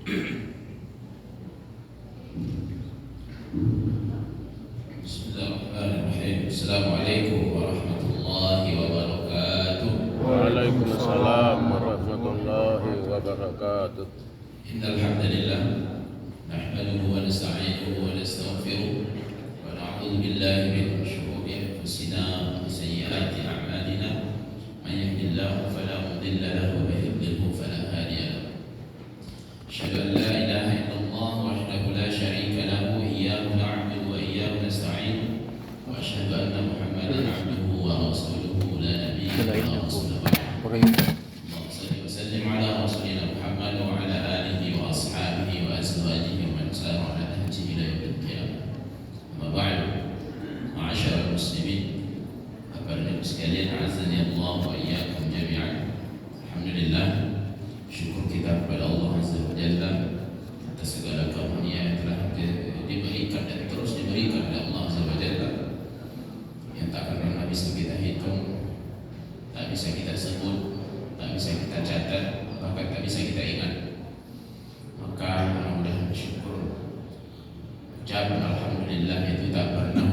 Bismillahirrahmanirrahim. Assalamualaikum warahmatullahi wabarakatuh. Waalaikumsalam warahmatullahi wabarakatuh. Innal hamdalillah nahmaduhu wa nasta'inuhu wa nastaghfiruh wa na'udzu billahi min shururi anfusina wa sayyiati a'malina. Man yahdihillahu fala mudilla lahu wa man yudlilhu fala hadiya lahu. Asyhadu an la ilaha illallah wahdahu la syarika lahu iyyahu na'budu wa iyyahu nasta'in wa asyhadu anna Muhammadan 'abduhu wa rasuluhu la nabiyya illa rasulullah. Allahumma shalli wa sallim ala rasulina Muhammad wa ala alihi wa ashabihi wa azwajihi wa man sara ala nahjihi ila yaumil qiyamah. Amma ba'du. Ma'asyiral muslimin, Bapak dan Ibu sekalian, azani Allah wa iyyakum jami'an. Alhamdulillah, syukur kita kepada Allah Azza wa Jalla atas segala karunia yang telah diberikan dan terus diberikan oleh Allah Azza wa Jalla, yang tak akan pernah bisa kita hitung, tak bisa kita sebut, tak bisa kita catat, bahkan tak bisa kita ingat. Maka mudah-mudahan bersyukur, ucapan alhamdulillah itu tak pernah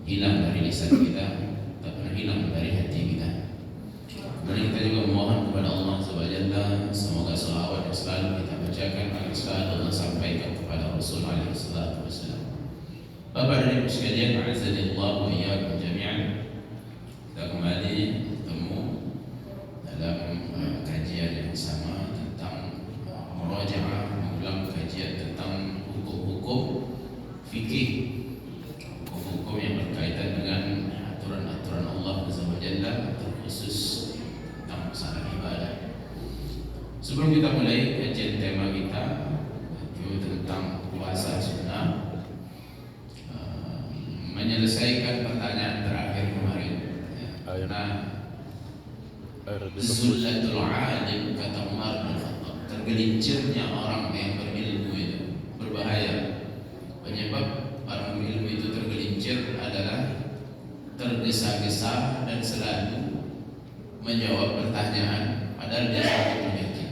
hilang dari lisan kita, tak pernah hilang dari hati kita. Kemudian kita juga memohon kepada Allah Azza wa Jalla, semoga salawat yang selalu kita bacakan akan selalu Allah sampaikan kepada Rasul alaihi salatu wassalam. Bapak dan Ibu sekalian, a'azzanillahu wa iyyakum jami'an. Kita kembali bertemu dalam kajian yang sama tentang murajaah, mengulang kajian tentang hukum-hukum fikih, hukum-hukum yang berkaitan dengan aturan-aturan Allah Azza wa Jalla, terkhusus tentang masalah ibadah. Sebelum kita mulai kajian tema kita, yaitu tentang puasa sunnah, menyelesaikan pertanyaan terakhir kemarin. Nah, Zullatul alim, kata Umar bin Khattab, tergelincirnya orang yang berilmu itu berbahaya. Penyebab orang berilmu itu tergelincir adalah tergesa-gesa dan selalu menjawab pertanyaan padahal dia sangat mengerti.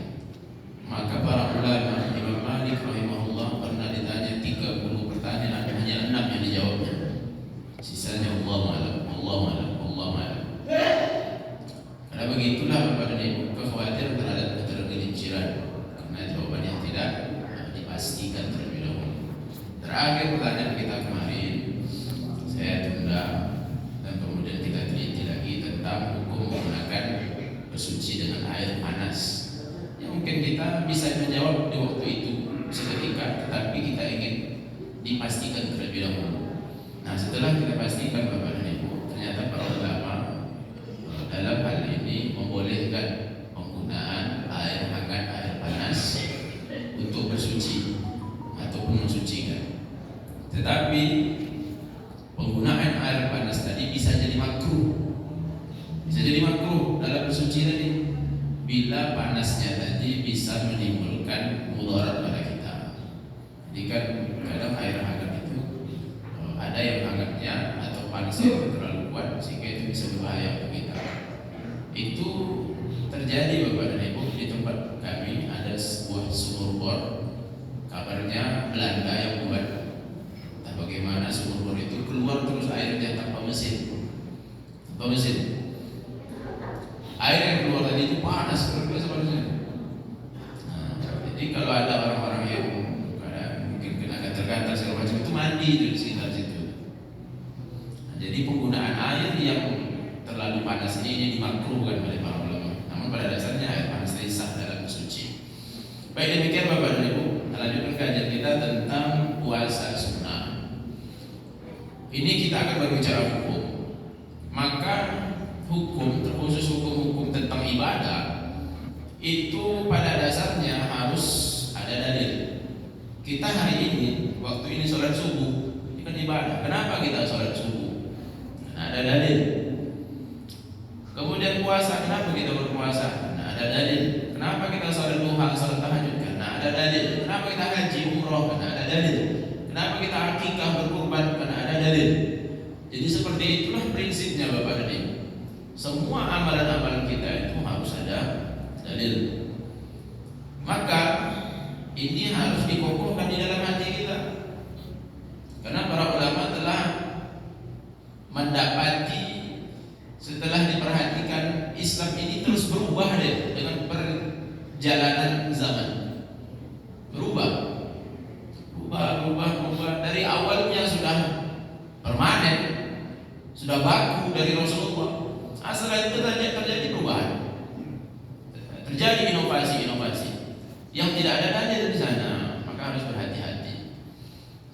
Maka para ulama, Imam Malik rahimahullah pernah ditanya 30 pertanyaan, hanya 6 yang dijawabnya. Sisanya Allahu a'lam, Allahu a'lam, Allahu a'lam. Karena begitulah Bapak dan Ibu, kekhawatiran terhadap ketergelinciran karena jawaban yang tidak dipastikan terlebih dahulu. Terakhir pertanyaan kita kemarin saya tunda, dan kemudian kita teliti lagi tentang hukum menggunakan bersuci dengan air panas. Ya, mungkin kita bisa menjawab di waktu itu seketika, tetapi kita ingin dipastikan terlebih dahulu. Nah, setelah kita pastikan Bapak dan Ibu, ternyata para ulama dalam hal ini membolehkan penggunaan air hangat, air panas untuk bersuci ataupun mensucikan. Tetapi penggunaan air panas tadi bisa jadi makruh. Bisa jadi makruh dalam bersuci tadi bila panasnya tadi bisa menimbulkan mudarat pada kita. Jadi kan kadang air hangat itu ada yang hangatnya atau panasnya itu terlalu kuat sehingga itu bisa berbahaya untuk kita. Itu terjadi Bapak dan Ibu, di tempat kami ada sebuah sumur bor, kabarnya Belanda yang buat. Nah, bagaimana sumur bor itu keluar terus airnya tanpa mesin, air yang keluar tadi itu panas, luar biasa panasnya. Nah, jadi kalau ada orang-orang yang mungkin kena gatal-gatal segala macam itu mandi di sekitar situ. Nah, jadi penggunaan air yang terlalu panas ini dimakruhkan oleh para ulama. Namun pada dasarnya air panas tadi sah dalam bersuci. Baik, demikian Bapak dan Ibu, lanjutkan kajian kita tentang puasa sunnah. Ini kita akan berbicara hukum. Maka hukum, terkhusus hukum-hukum tentang ibadah, itu pada dasarnya harus ada dalil. Kita hari ini, waktu ini sholat subuh, ini kan ibadah. Kenapa kita sholat subuh? Karena ada dalil. Kemudian puasa, kenapa kita berpuasa? Karena ada dalil. Kenapa kita sholat duha, sholat tahajud? Karena ada dalil. Kenapa kita haji, umroh? Karena ada dalil. Kenapa kita akikah, berkurban? Karena ada dalil. Jadi seperti itulah prinsipnya Bapak dan Ibu. Semua amalan-amalan kita itu harus ada dalil. Maka Ini harus dikokohkan di dalam hati kita, karena para ulama telah mendapati setelah diperhatikan Islam ini terus berubah dengan perjalanan zaman, berubah dari awalnya sudah permanen, sudah baku dari Rasulullah. Setelah itu terjadi perubahan, terjadi inovasi yang tidak ada dalil di sana, maka harus berhati-hati.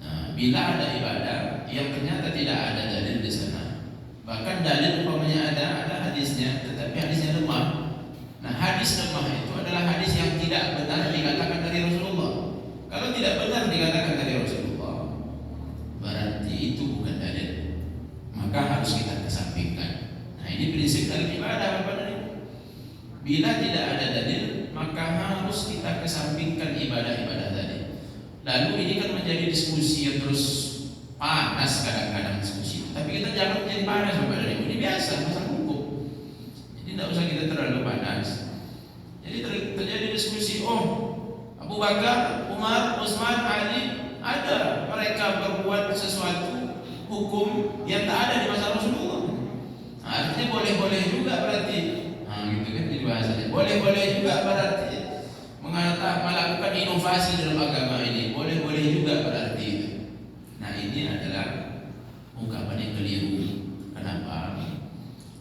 Nah, bila ada ibadah yang ternyata tidak ada dalil di sana, bahkan dalil umpamanya ada hadisnya, tetapi hadisnya lemah. Nah, hadis lemah itu adalah hadis yang tidak benar dikatakan dari Rasulullah. Kalau tidak benar dikatakan dari Rasulullah, berarti itu bukan dalil, maka harus kita kesampingkan. Nah, ini prinsip dalam ibadah, Bapak dan Ibu. Bila tidak ada dalil, maka harus kita kesampingkan ibadah-ibadah tadi. Lalu ini kan menjadi diskusi yang terus panas, kadang-kadang diskusi. Tapi kita jangan menjadi panas, Bapak dan Ibu. Ini biasa, masalah hukum. Jadi tidak usah kita terlalu panas. Jadi terjadi diskusi, Abu Bakar, Umar, Utsman, Ali, ada mereka berbuat sesuatu hukum yang tak ada di masa Rasulullah. Nah, artinya boleh-boleh juga berarti. Gitu kan jadi bahasanya. Boleh-boleh juga berarti melakukan inovasi dalam agama ini. Boleh-boleh juga berarti itu. Nah, ini adalah ungkapan yang keliru. Kenapa?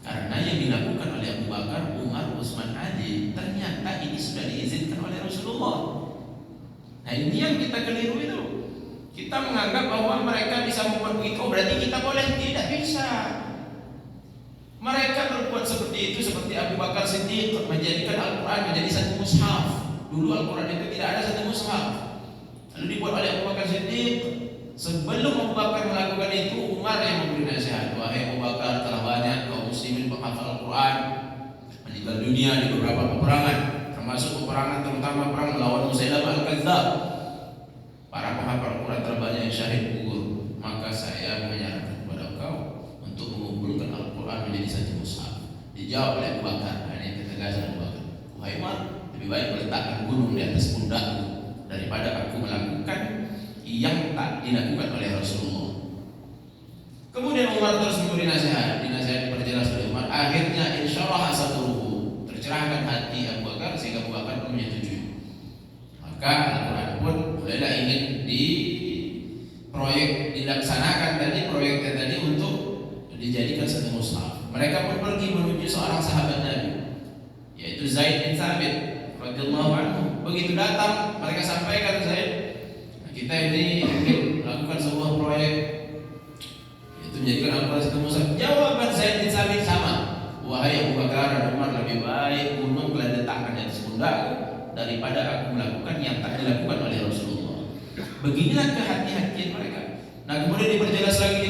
Karena yang dilakukan oleh Abu Bakar, Umar, Utsman, Ali ternyata ini sudah diizinkan oleh Rasulullah. Nah, ini yang kita keliru itu. Kita menganggap bahwa mereka bisa membuat begitu, berarti kita boleh. Tidak bisa. Mereka berbuat seperti itu, seperti Abu Bakar Siddiq menjadikan Al-Quran menjadi satu mushaf. Dulu Al-Quran itu tidak ada satu mushaf, lalu dibuat oleh Abu Bakar Siddiq. Sebelum Abu Bakar melakukan itu, Umar yang memberi nasihat, wahai Abu Bakar, telah banyak kaum muslimin penghafal Al-Quran meninggal dunia di beberapa peperangan, termasuk peperangan terutama perang melawan Musailamah Al-Kadzdzab. Para penghafal Al-Quran terbanyak yang syahid gugur. Maka saya menyarankan kepada engkau untuk mengumpulkan Al-Quran menjadi satu mushaf. Dijawab oleh Abu Bakar, ini ketegasan Abu Bakar, wahai Umar, lebih baik meletakkan gunung di atas pundakku daripada aku melakukan yang tak dilakukan oleh Rasulullah. Kemudian Umar terus memberi nasihat, dinasihat diperjelas oleh Umar. Akhirnya insyaallah sadruhu, tercerahkan hati Abu Bakar sehingga Abu Bakar pun menyetujui. Maka Al-Quran pun mulailah ingin dilaksanakan proyeknya tadi untuk dijadikan satu mushaf. Mereka pun pergi menuju seorang sahabat Nabi, yaitu Zaid bin Thabit radhiyallahu anhu. Begitu datang, mereka sampaikan, Zaid, kita ini ingin melakukan sebuah proyek, itu menjadikan Al-Quran satu mushaf. Jawaban Zaid bin Thabit sama, wahai Abu Bakar dan Umar, lebih baik gunung kalian letakkan di atas pundakku daripada aku melakukan yang tak dilakukan oleh Rasulullah. Beginilah kehati-hatian mereka. Nah, kemudian diperjelas lagi,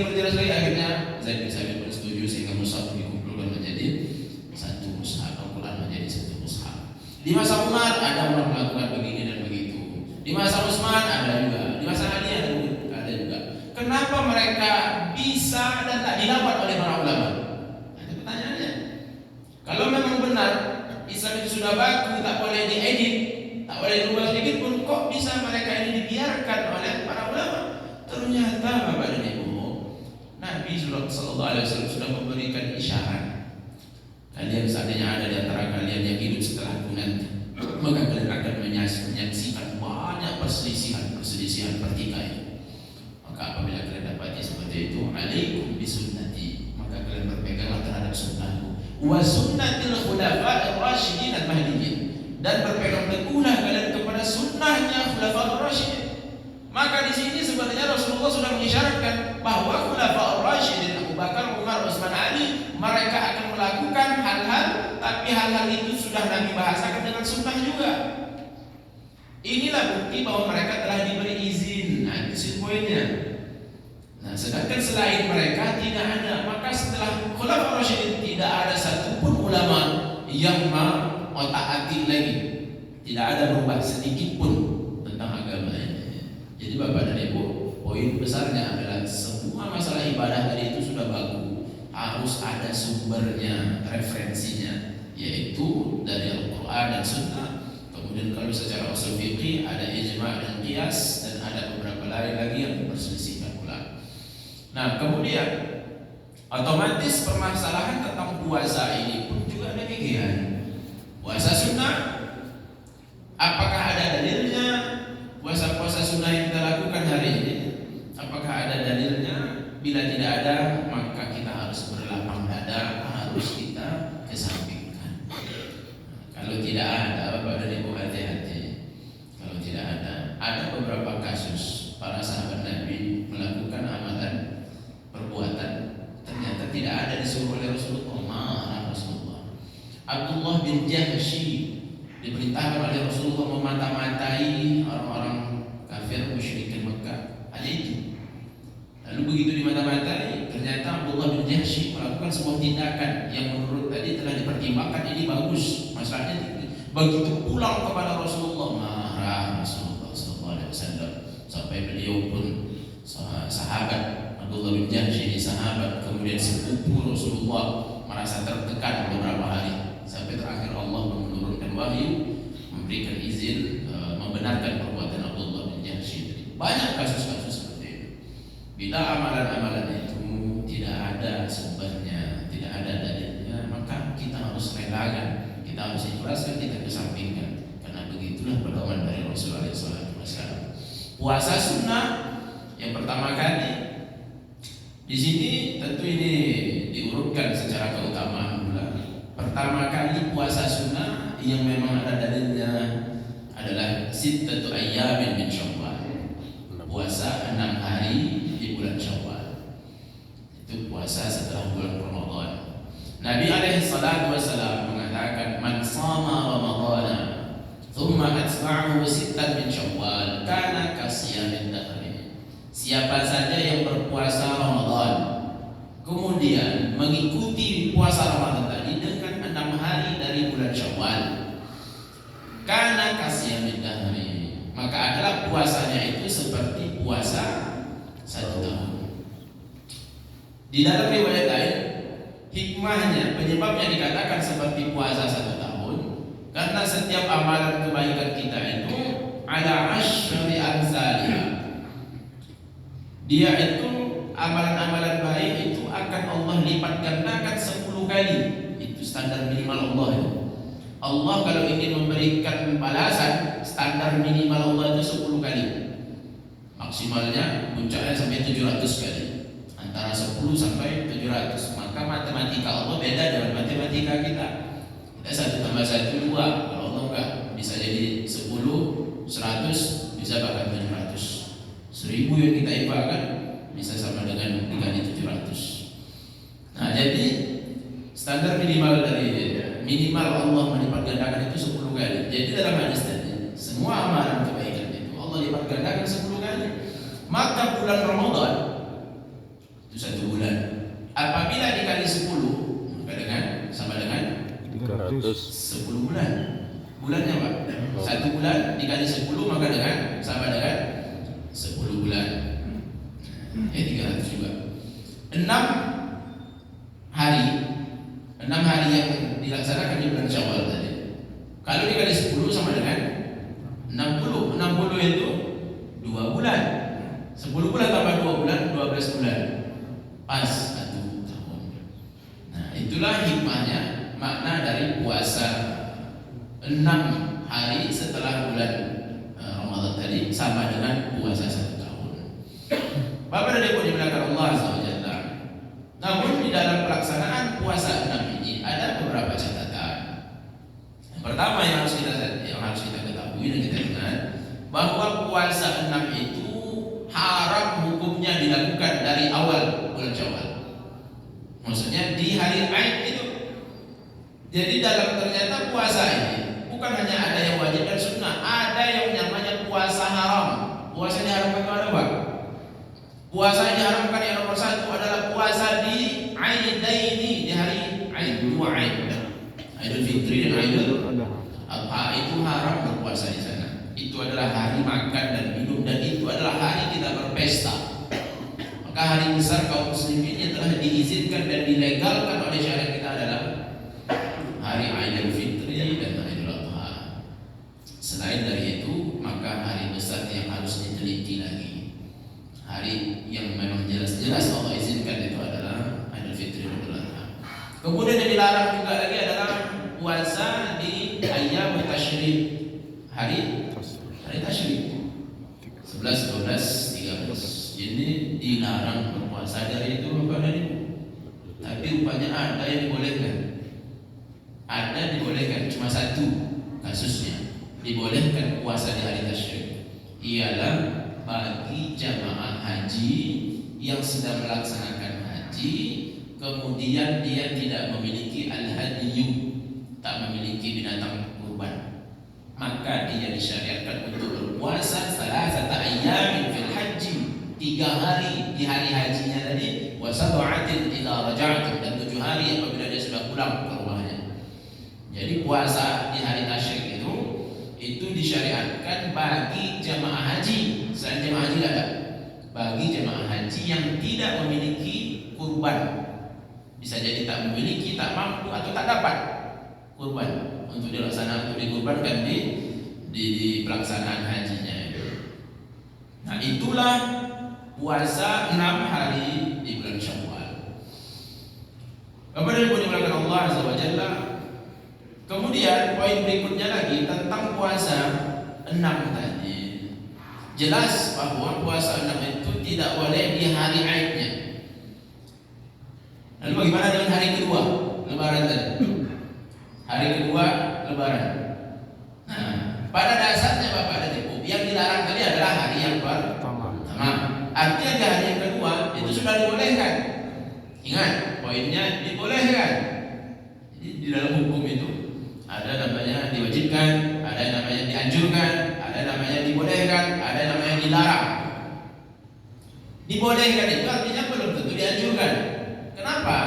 akhirnya Zaid bin Thabit pun setuju sehingga mushaf dikumpulkan menjadi satu mushaf. Al-Quran menjadi satu mushaf. Di masa Umar ada orang melakukan begini dan begitu. Di masa Utsman ada juga. Di masa Ali ada juga. Kenapa mereka bisa dan tak didapat oleh para ulama? Ada pertanyaannya. Kalau memang benar Islam itu sudah baku, tak boleh diedit, tak boleh dirubah sedikit pun, kok bisa mereka ini dibiarkan oleh para ulama? Ternyata Bapak dan Ibu, Nabi Sallallahu Alaihi Wasallam sudah memberikan isyarat. Kalian seandainya ada di antara kalian yang hidup setelah aku nanti, maka kalian akan menyaksikan banyak perselisihan pertikaian. Maka apabila kalian dapati seperti itu, alaikum bisunnati, maka kalian berpeganglah terhadap sunnahku, wa sunnatil khulafa'ir rasyidin al-mahdiyyin, dan berpegang teguhlah kalian kepada sunnahnya khulafa'ir rasyidin. Maka di sini sebenarnya Rasulullah sudah mengisyaratkan bahwa khulafa'ir rasyidin Abu Bakar, Umar, Utsman, Ali, mereka akan melakukan hal-hal, tapi hal-hal itu sudah Nabi bahasakan dengan sunnah juga. Inilah bukti bahwa mereka telah diberi izin. Nah, itu poinnya. Nah, sedangkan selain mereka tidak ada. Maka setelah Khulafaur Rasyidin tidak ada satupun ulama yang otak-atik lagi. Tidak ada berubah sedikit pun tentang agama ini. Jadi Bapak dan Ibu, poin besarnya adalah semua masalah ibadah tadi itu sudah baku. Harus ada sumbernya, referensinya, yaitu dari Al-Quran dan Sunnah. Kemudian kalau secara usul fikih ada ijma qiyas dan ada beberapa lain lagi yang diperselisihkan ulama. Nah, kemudian otomatis permasalahan tentang puasa ini pun juga demikian. Puasa sunnah, apakah ada dalilnya? Puasa-puasa sunnah yang kita lakukan hari ini, apakah ada dalilnya? Bila tidak ada, maka kita harus berlapang dada, harus kita kesampingkan. Kalau tidak ada, Bapak dan Ibu hati-hati. Kalau tidak ada beberapa kasus para sahabat Nabi melakukan amalan perbuatan, ternyata tidak ada disuruh oleh Rasulullah, marah Rasulullah. Abdullah bin Jahsy diperintahkan oleh Rasulullah memata-matai orang-orang kafir musyrikin Mekah. Hanya itu. Lalu begitu dimata-matai, ternyata Abdullah bin Jahsy melakukan sebuah tindakan yang menurut tadi telah dipertimbangkan ini bagus, masalahnya tinggi. Begitu pulang kepada Rasulullah, marah Rasulullah SAW, sampai beliau pun sahabat Abdullah bin Jahsy ini sahabat, kemudian sepupu Rasulullah merasa tertekan beberapa hari, sampai terakhir Allah menurunkan wahyu memberikan izin membenarkan perbuatan Abdullah bin Jahsy. Banyak kasus-kasus seperti itu. Bila amalan-amalan itu tidak ada sumbernya, tidak ada dalilnya, maka kita harus relakan, kita harus ikhlaskan, kita kesampingkan. Karena begitulah pedoman dari Rasulullah SAW. Puasa sunnah yang pertama kali di sini tentu ini diurutkan secara keutamaan pula. Pertama kali puasa sunnah yang memang ada dalilnya adalah sittatu ayyamin min Syawal. Puasa 6 hari di bulan Syawal. Itu puasa setelah bulan Ramadan. Nabi alaihi salatu wasallam mengatakan, "Man shama Ramadhana thumma atba'ahu sittan min Syawal kana kasiyamid dahri." Siapa saja yang berpuasa Ramadan kemudian mengikuti puasa Ramadan tadi dengan 6 hari dari bulan Syawal, kana kasiyamid dahri, maka adalah puasanya itu seperti puasa 1 tahun. Di dalam riwayat lain, hikmahnya, penyebabnya dikatakan seperti puasa 1 tahun, karena setiap amalan kebaikan kita itu ala asyri amsalih. Dia itu amalan-amalan baik itu akan Allah lipat gandakan 10 kali. Itu standar minimal Allah itu. Allah kalau ingin memberikan balasan, standar minimal Allah itu 10 kali. Maksimalnya puncaknya sampai 700 kali. Antara 10 sampai 700. Maka matematika Allah beda dengan matematika kita. Kita 1 tambah 1 2. Kalau Allah enggak, bisa jadi 10, 100, bisa bahkan 700. 1000 yang kita ibaratkan bisa sama dengan dikali 700. Nah, jadi standar minimal dari minimal Allah melipat gandakan itu 10 kali. Jadi dalam hadis tadi, semua amalan kebaikan itu Allah lipat gandakan 10 kali. Maka bulan Ramadan itu 1 bulan. Apabila dikali 10, maka dengan sama dengan 10 bulan. Bulannya Pak? 1 bulan dikali 10 maka dengan sama dengan 10 bulan. 300 juga. 6 hari yang dilaksanakan di bulan Syawal tadi. Kalau dikali 10 sama dengan 60. 60 itu 2 bulan. 10 bulan tambah 2 bulan, 12 bulan. Pas 1 tahun. Nah, itulah hikmahnya, makna dari puasa 6 hari setelah bulan Ramadan tadi sama dengan puasa 1 tahun. Bapak dan Ibu dimuliakan Allah SWT. Namun di dalam pelaksanaan puasa 6 ini ada beberapa catatan. Yang pertama yang harus kita ketahui dan kita ingat, bahwa puasa 6 itu haram hukumnya dilakukan dari awal bulan Syawal. Maksudnya di hari Aid itu. Jadi dalam ternyata puasa ini bukan hanya ada yang wajib dan sunnah, ada yang namanya puasa haram. Puasa yang diharamkan itu ada apa? Puasa yang diharamkan yang nomor 1 adalah puasa di Aidaini, di hari Aid, 2 Aid, Aidul Fitri dan Aidul Adha. Itu haram berpuasa di sana. Itu adalah hari makan dan minum, dan itu adalah hari kita berpesta. Maka hari besar kaum muslimin yang telah diizinkan dan dilegalkan oleh syariat kita adalah hari Aidul Fitri dan Aidul Adha. Selain dari itu, maka hari besar yang harus hari yang memang jelas-jelas Allah izinkan itu adalah Idul Fitri dan Idul Adha. Kemudian yang dilarang juga lagi adalah puasa di ayyam tasyrik, hari tasyrik 11, 12, 13. Ini dilarang berpuasa dari itu Bapak dan Ibu. Tapi rupanya ada yang dibolehkan. Ada dibolehkan, cuma satu kasusnya dibolehkan puasa di hari tasyrik, ialah bagi jamaah haji yang sedang melaksanakan haji, kemudian dia tidak memiliki al-hadiyu, tak memiliki binatang kurban, maka dia disyariatkan untuk berpuasa salasata ayyamin fil haji, 3 hari di hari hajinya tadi, wa sab'atin idza raja'tum, dan 7 hari apabila dia sudah pulang ke rumahnya. Jadi puasa di hari tasyrik itu disyariatkan bagi jamaah haji. Selain jamaah haji ada, bagi jamaah haji yang tidak memiliki kurban, bisa jadi tak memiliki, tak mampu atau tak dapat kurban untuk dilaksanakan, untuk dikurbankan di pelaksanaan hajinya. Nah, itulah puasa 6 hari di bulan Syawal. Kemudian dimulakan Allah Azza wa Jalla. Kemudian poin berikutnya lagi tentang puasa 6 tadi. Jelas bahwa puasa 6 itu tidak boleh di hari Aidnya. Lalu bagaimana dengan hari kedua Lebaran tadi? Hari kedua Lebaran. Nah, pada dasarnya Bapak dan Ibu, yang dilarang tadi adalah hari yang pertama. Artinya di hari yang kedua itu sudah dibolehkan. Ingat, poinnya dibolehkan. Jadi di dalam hukum itu ada namanya diwajibkan, ada namanya dianjurkan, ada namanya dibolehkan, ada namanya dilarang. Dibolehkan itu artinya belum tentu dianjurkan. Kenapa?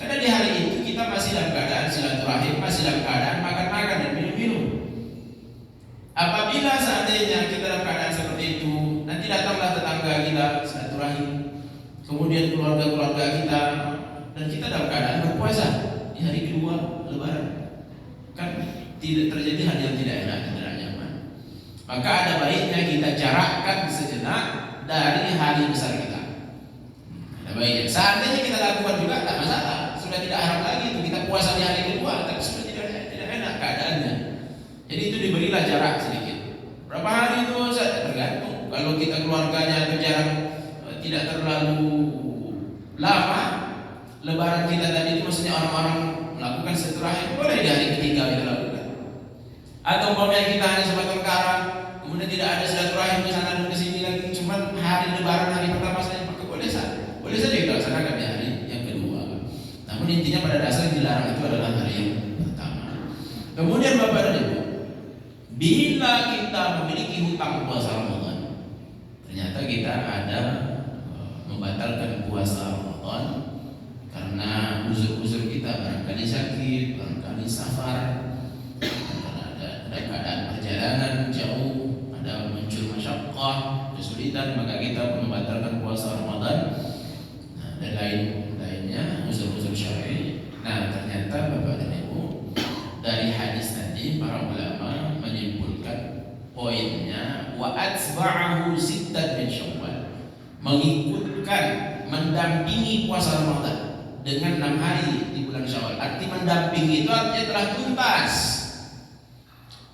Karena di hari itu kita masih dalam keadaan silaturahim, masih dalam keadaan makan-makan dan minum-minum. Apabila seandainya kita dalam keadaan seperti itu, nanti datanglah tetangga kita silaturahim, kemudian keluarga-keluarga kita, dan kita dalam keadaan berpuasa di hari kedua Lebaran, kan tidak terjadi hal yang tidak enak dan tidak nyaman. Maka ada baiknya kita jarakkan sejenak dari hari besar kita. Ada baiknya. Seandainya kita lakukan juga tak masalah, sudah tidak haram lagi itu kita puasa di hari kedua, tapi sudah tidak enak keadaannya. Jadi itu diberilah jarak sedikit. Berapa hari itu tergantung. Kalau kita keluarganya berjarak tidak terlalu lama, Lebaran kita tadi itu maksudnya orang-orang melakukan silaturahim, boleh di hari ketiga kita lakukan. Atau umpamanya kita hanya sebatas karang, kemudian tidak ada silaturahim ke sana dan ke sini lagi, cuma hari Lebaran hari pertama saja, maka boleh saja kita laksanakan di hari yang kedua. Namun intinya pada dasarnya dilarang itu adalah hari yang pertama. Kemudian Bapak dan Ibu, bila kita memiliki hutang puasa Ramadan, ternyata kita ada membatalkan puasa Ramadan karena uzur-uzur kita, barangkali sakit, barangkali safar, karena ada keadaan perjalanan jauh, ada muncul masyaqqah, kesulitan, maka kita membatalkan puasa Ramadan, dan lainnya uzur-uzur syar'i. Nah, ternyata Bapak dan Ibu, dari hadis tadi para ulama menyimpulkan poinnya wa atba'ahu sittan min Syawal, mengikutkan, mendampingi puasa Ramadan dengan 6 hari di bulan Syawal. Arti mendampingi itu artinya telah tuntas.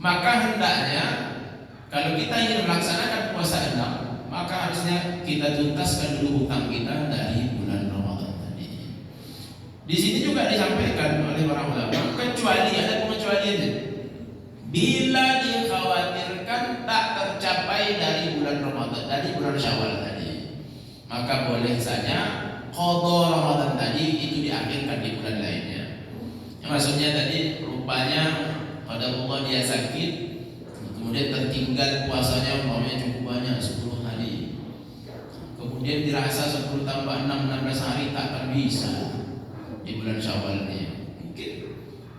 Maka hendaknya kalau kita ingin melaksanakan puasa 6, maka harusnya kita tuntaskan dulu hutang kita dari bulan Ramadan tadi. Di sini juga disampaikan oleh para ulama, kecuali ada pengecualiannya. Bila dikhawatirkan tak tercapai dari bulan Ramadan, dari bulan Syawal tadi, maka boleh saja qadha Ramadan tadi itu diakhirkan di bulan lainnya. Yang maksudnya tadi rupanya qadarullah dia sakit, kemudian tertinggal puasanya umpamanya cukup banyak 10 hari. Kemudian dirasa 10 tambah 6 16 hari tak akan bisa di bulan Syawal ini. Mungkin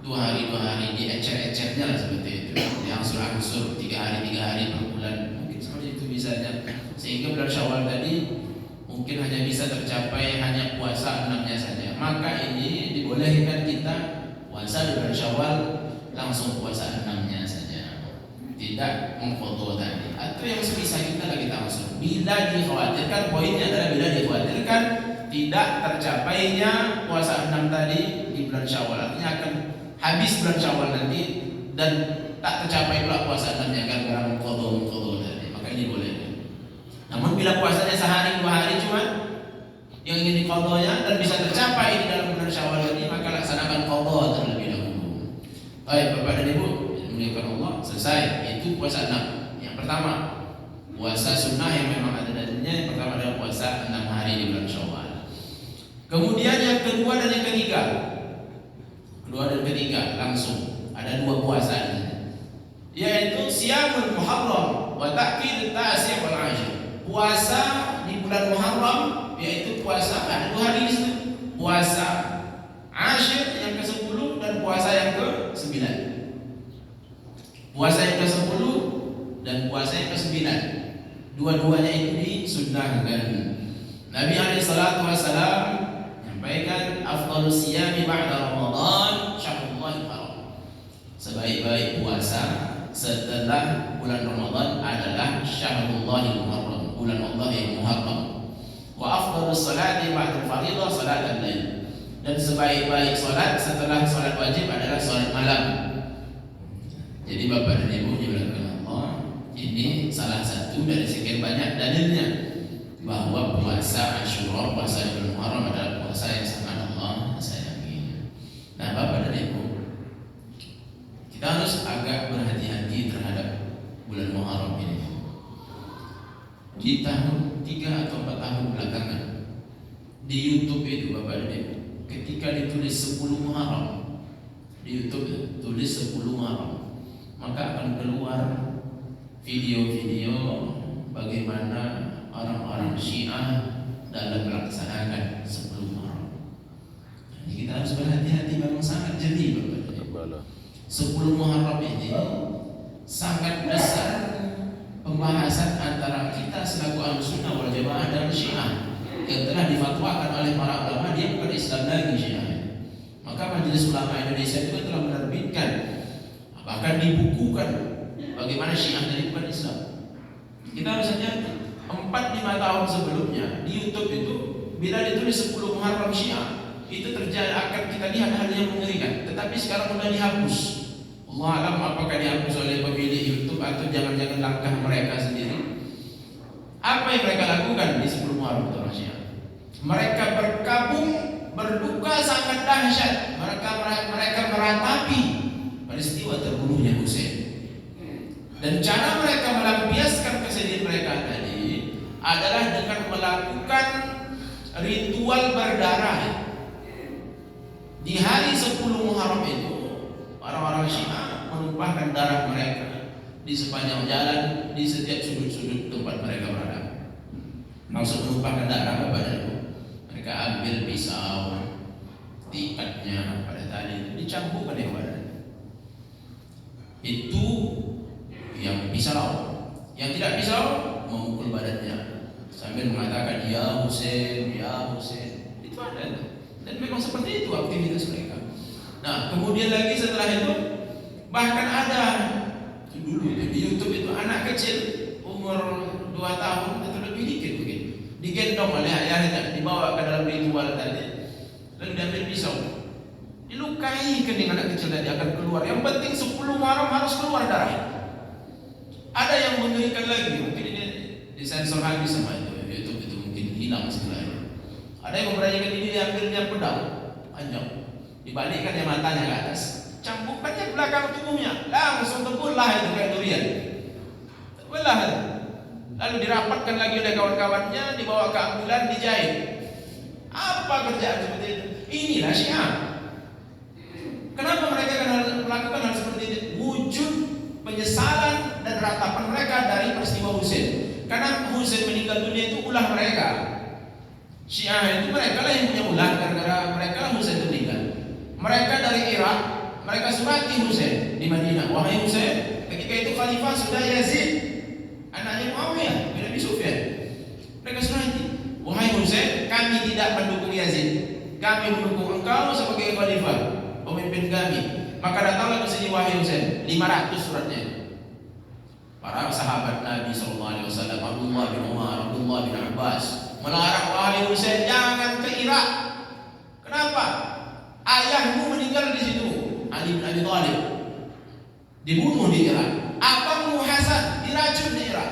2 hari diecer-ecernya lah seperti itu. Diangsur-angsur 3 hari per bulan. Mungkin seperti itu bisanya. Sehingga bulan Syawal tadi mungkin hanya bisa tercapai hanya puasa 6-nya saja. Maka ini dibolehkan kita puasa di bulan Syawal langsung puasa 6-nya saja, tidak mengqadha tadi. Atau yang sebisa kita lagi langsung. Bila dikhawatirkan, poinnya adalah bila dikhawatirkan tidak tercapainya puasa 6 tadi di bulan Syawal, artinya akan habis bulan Syawal nanti dan tak tercapai pula puasa 6-nya gara-gara mengqadha tadi, maka ini boleh. Namun bila puasanya sehari 2 hari cuma yang ingin diqadhanya dan bisa tercapai di dalam bulan Syawal ini, maka laksanakan qadha terlebih dahulu. Baik Bapak dan Ibu, dimuliakan Allah, selesai. Itu puasa 6. Yang pertama, puasa sunnah yang memang ada dalilnya. Yang pertama adalah puasa 6 hari di bulan Syawal. Kemudian yang kedua dan yang ketiga, langsung ada 2 puasa, yaitu Siyamul Muharram wa Ta'kid Tasi' wal 'Ashir. Puasa di bulan Muharram, yaitu puasa ada 2 hari di situ. Puasa Ashir yang ke-10 dan puasa yang ke-9. Puasa yang ke-10 dan puasa yang ke-9. Dua-duanya itu disunnahkan. Nabi alaihi salatu wasallam menyampaikan afdhalus siyami ba'da Ramadan syahrul haram. Sebaik-baik puasa setelah bulan Ramadan adalah Syahrul Muharram, bulan Allah yang Muharram. Wa afdhalus salati ba'da fardhidah salatul lail. Dan sebaik-baik salat setelah salat wajib adalah salat malam. Jadi Bapak dan Ibu dimuliakan Allah, ini salah satu dari sekian banyak dalilnya bahwa puasa Asyura, puasa bulan Muharram adalah puasa yang sangat Allah sayangi. Nah Bapak dan Ibu, kita harus agak berhati-hati terhadap bulan Muharram ini. Di tahun 3 atau 4 tahun belakangan di YouTube itu Bapak dan Ibu, ketika ditulis 10 Muharram di YouTube, tulis 10 Muharram, maka akan keluar video-video bagaimana orang-orang Syiah dalam melaksanakan 10 Muharram. Jadi kita harus berhati-hati, memang sangat jeli Bapak. 10 Muharram ini sangat besar pembahasan antara kita selaku Ahlussunnah wal Jamaah dan Syiah yang telah difatwakan oleh para ulama. Dia bukan Islam lagi Syiah. Maka Majelis Ulama Indonesia juga telah menerbitkan, bahkan dibukukan bagaimana Syiah dari bukan Islam. Kita harus hati-hati. 4-5 tahun sebelumnya di YouTube itu bila ditulis 10 Muharram Syiah, itu terjadi, akan kita lihat hal yang mengerikan. Tetapi sekarang sudah dihapus. Allah alam apakah dihapus oleh pemilik YouTube atau jangan-jangan langkah mereka sendiri. Apa yang mereka lakukan di 10 Muharram Syiah? Mereka berkabung berduka sangat dahsyat. Mereka meratapi peristiwa terbunuhnya Husain. Dan cara mereka melampiaskan kesedihan mereka tadi adalah dengan melakukan ritual berdarah. Di hari 10 Muharram itu, orang-orang Syiah menumpahkan darah mereka di sepanjang jalan, di setiap sudut-sudut tempat mereka berada. Maksud menumpahkan darah apa? Mereka ambil pisau, tikatnya pada tali, dicampurkan yang badan. Itu yang pisau. Yang tidak pisau memukul badannya sambil mengatakan ya Husain, ya Husain. Itu ada. Dan memang seperti itu aktivitas mereka. Nah, kemudian lagi setelah itu bahkan ada dulu di YouTube itu anak kecil umur 2 tahun atau lebih dikit mungkin, digendong oleh ayahnya, dibawa ke dalam ritual tadi, lalu diambil pisau, dilukai kening anak kecil tadi, akan keluar. Yang penting 10 Muharram harus keluar darah. Ada yang mengerikan lagi, mungkin ini disensor habis sama itu, YouTube itu mungkin hilang sebenarnya. Ada yang memberanikan ini, diambilnya pedang panjang, dibalikkannya matanya ke atas, cambukannya belakang tubuhnya, langsung terbelah itu kayak durian, terbelah. Lalu dirapatkan lagi oleh kawan-kawannya, dibawa ke ambulan, dijahit. Apa kerjaan seperti itu? Inilah Syiah. Kenapa mereka melakukan hal seperti itu? Wujud penyesalan dan ratapan mereka dari peristiwa Husain. Karena Husain meninggal dunia itu ulah mereka. Syiah itu mereka lah yang punya ulah, gara-gara mereka Husain meninggal. Mereka dari Irak, mereka surati Husain di Madinah. Wahai Husain, ketika itu khalifah sudah Yazid, anaknya Muawiyah bin Abi Sufyan. Mereka surati, wahai Husain, kami tidak mendukung Yazid, kami mendukung engkau sebagai khalifah, pemimpin kami. Maka datanglah ke sini wahai Husain. 500 suratnya. Para sahabat Nabi SAW, Abdullah bin Umar Abdullah bin Abbas melarang, wahai Husain, jangan ke Irak. Kenapa? Ayahmu meninggal di situ, Ali bin Abi Thalib, dibunuh di Irak. Abangmu Hasan diracun di Irak.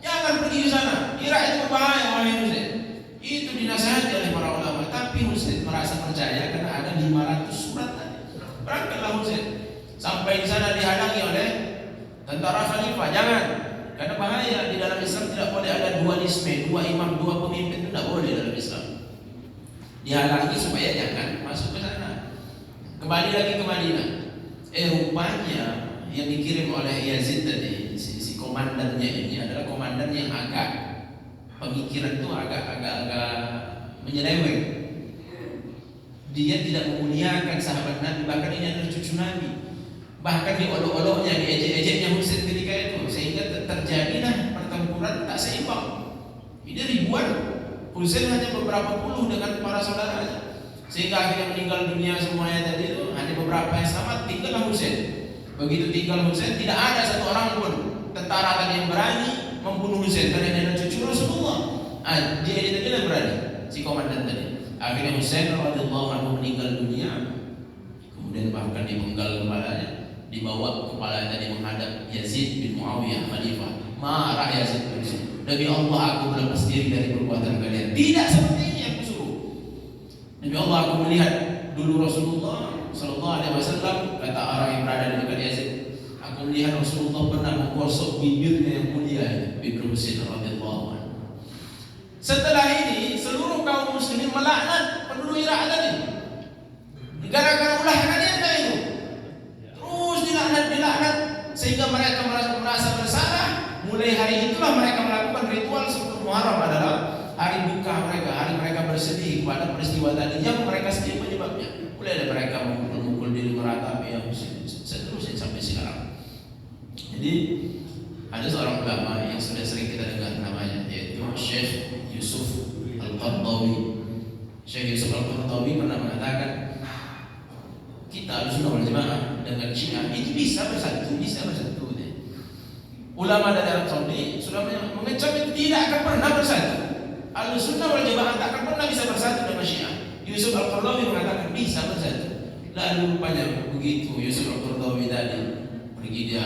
Jangan pergi ke sana. Irak itu berbahaya, wahai Husain. Itu dinasihati oleh para ulama. Tapi Husain merasa percaya karena ada 500 surat tadi. Berangkatlah Husain. Sampai di sana dihalangi oleh tentara khalifah. Jangan, karena bahaya. Di dalam Islam tidak boleh ada dualisme, dua imam, dua pemimpin, itu tidak boleh dalam Islam. Dihalangi supaya jangan masuk ke sana. Kembali lagi ke Madinah. Rupanya yang dikirim oleh Yazid tadi, si komandannya ini adalah komandan yang agak pemikiran itu agak menyeleweng. Dia tidak memuliakan sahabat Nabi, bahkan ini adalah cucu Nabi. Bahkan diolok-oloknya, diejek-ejeknya Husain ketika itu, sehingga terjadilah pertempuran tak seimbang. Ini ribuan, Husain hanya beberapa puluh dengan para saudaranya, sehingga akhirnya meninggal dunia semuanya tadi itu. Hanya beberapa yang selamat, tinggallah Husain. Begitu tinggal Husain, tidak ada satu orang pun tentara tadi yang berani membunuh Husain karena dia adalah cucu Rasulullah. Dia tidak berani, si komandan tadi. Akhirnya Husain radhiyallahu anhu meninggal dunia, kemudian bahkan dipenggal kepalanya, dibawa kepala tadi menghadap Yazid bin Muawiyah khalifah. Marah Yazid bin Muawiyah, demi Allah aku berlepas diri dari perbuatan kalian. Tidak seperti ini yang kusuruh. Demi Allah aku melihat dulu Rasulullah sallallahu alaihi wasallam, kata orang yang berada di dekat Yazid, aku melihat Rasulullah pernah menggosok bibirnya yang mulia, bibir Husain radhiyallahu anhu. Setelah ini seluruh kaum muslimin melaknat penduduk Irak tadi. Gara-gara ulah kalian itu. Terus dilaknat sehingga mereka merasa bersalah. Mulai hari itulah mereka melakukan ritual sebelum Muharram, adalah hari duka mereka, hari mereka bersedih kepada peristiwa tadi yang mereka sendiri penyebabnya. Mulai ada mereka memukul diri, meratapi yang seterusnya sampai sekarang. Jadi ada seorang ulama yang sudah sering kita dengar namanya, yaitu Syekh Yusuf Al-Qaradawi. Syekh Yusuf Al-Qaradawi pernah mengatakan, kita Ahlussunnah wal Jamaah dengan Syiah itu bisa bersatu. Ulama dari Arab Saudi sudah mengecam itu tidak akan pernah bersatu. Ahlussunnah wal Jamaah tak akan pernah bisa bersatu dengan Syiah. Yusuf Al-Qaradawi mengatakan bisa bersatu. Lalu rupanya begitu Yusuf Al-Qaradawi tadi pergi, dia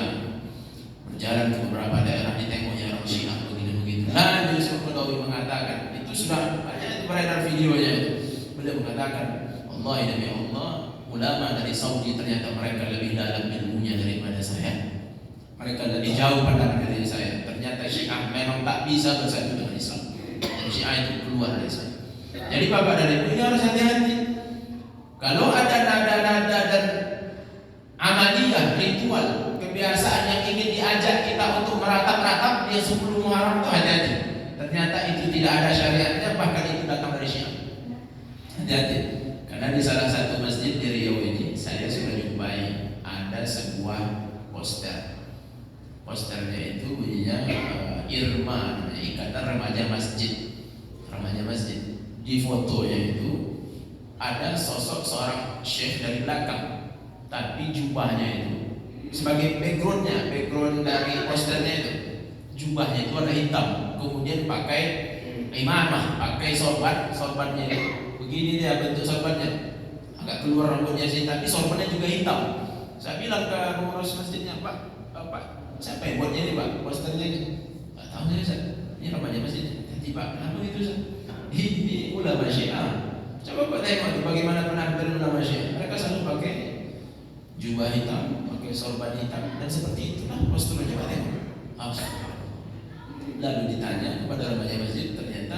berjalan ke beberapa daerah, ditengoknya orang Syiah begitu. Dan Yusuf Al-Qaradawi mengatakan, itu sudah banyak beredar videonya itu. Beliau mengatakan, Allah demi Allah, ulama dari Saudi ternyata mereka lebih dalam ilmunya daripada saya. Mereka lebih jauh pandangan dari saya. Ternyata Syiah memang tak bisa bersatu dengan Islam. Dan Syiah itu keluar dari saya. Jadi Bapak dan Ibu ini harus hati-hati. Kalau ada nada-nada dan amaliyah, ritual, kebiasaan yang ingin diajak kita untuk meratap-ratap dia sebelum Muharram, itu hati-hati. Ternyata itu tidak ada syariatnya, bahkan itu datang dari Syiah. Hati-hati. Karena di salah satu masjid di Riau ini saya sudah jumpai ada sebuah poster. Posternya itu bunyinya Irma, Ikatan Remaja Masjid. Di fotonya itu ada sosok seorang syekh dari belakang, tapi jubahnya itu sebagai background dari posternya itu, jubahnya itu warna hitam, kemudian pakai imamah, pakai sorbannya itu. Begini dia bentuk sorbannya, agak keluar rambutnya sih, tapi sorbannya juga hitam. Saya bilang ke pengurus masjidnya, Pak, siapa yang buatnya ini Pak, posternya ini? Nggak tahu saya, ini remaja masjid. Nanti Pak, kenapa itu Ustaz? Ini ulama Syiah. Coba Pak tengok bagaimana penampilan ulama Syiah. Mereka selalu pakai jubah hitam, pakai sorban hitam, dan seperti itulah posturnya Pak tengok. Lalu ditanya kepada remaja masjid, ternyata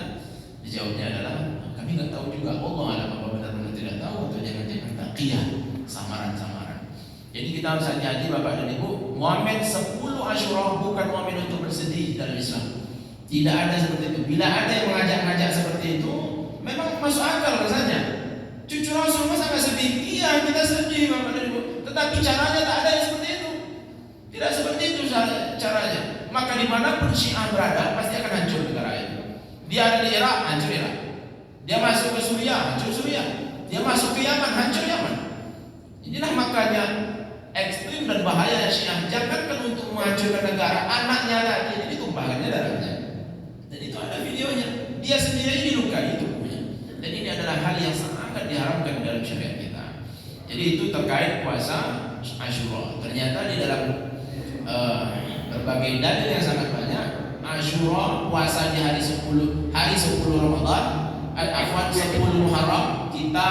dijawabnya adalah, kami nggak tahu juga. Allah alam, apa benar-benar tidak tahu atau jangan-jangan taqiyah, samaran. Jadi kita harus hati-hati Bapak dan Ibu. Momen 10 Asyura bukan momen untuk bersedih dalam Islam. Tidak ada seperti itu. Bila ada yang mengajak-ngajak seperti itu, memang masuk akal rasanya. Cucu Rasul masa nggak sedih? Iya, kita sedih Bapak dan Ibu. Tetapi caranya tak ada yang seperti itu. Tidak seperti itu caranya. Maka dimanapun Syiah berada, pasti akan hancur negara itu. Dia ada di Irak, hancur Irak. Dia masuk ke Suriah, hancur Suriah. Dia masuk ke Yaman, hancur Yaman. Inilah makanya ekstrim dan bahaya Syiah. Jangankan untuk menghancurkan negara, anaknya lagi ditumpahkannya darahnya. Dan itu ada video dalam syariat kita. Jadi itu terkait puasa Asyura. Ternyata di dalam berbagai dalil yang sangat banyak, Asyura puasa di hari 10 Ramadan, 10 Muharram kita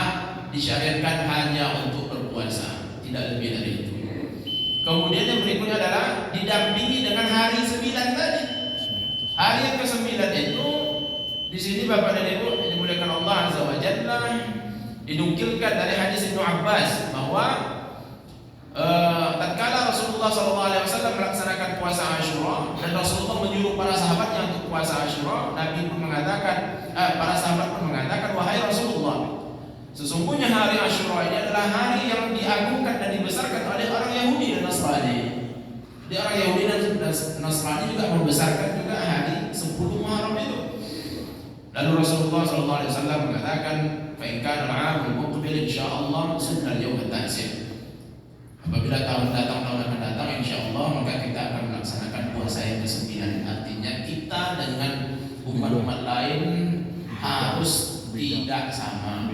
disyariatkan hanya untuk berpuasa, tidak lebih dari itu. Kemudian yang berikutnya adalah didampingi dengan hari 9 tadi. Hari yang ke-9 itu di sini Bapak dan Ibu yang dimuliakan Allah Azza wa Jalla, dinukilkan dari hadis Ibnu Abbas bahwa tatkala Rasulullah SAW melaksanakan puasa Asyura dan Rasulullah menyuruh para sahabatnya untuk puasa Asyura, Nabi pun mengatakan, para sahabat pun mengatakan, wahai Rasulullah, sesungguhnya hari Asyura ini adalah hari yang diagungkan dan dibesarkan oleh orang Yahudi dan Nasrani. Jadi orang Yahudi dan Nasrani juga membesarkan juga hari 10 Muharram itu. Lalu Rasulullah SAW mengatakan, fa in kana al-'amul muqbil insyaallah sunnah al-yawm at-tasir. Apabila tahun akan datang, insyaallah maka kita akan melaksanakan puasa yang ke-9. Artinya kita dengan umat-umat lain harus tidak sama.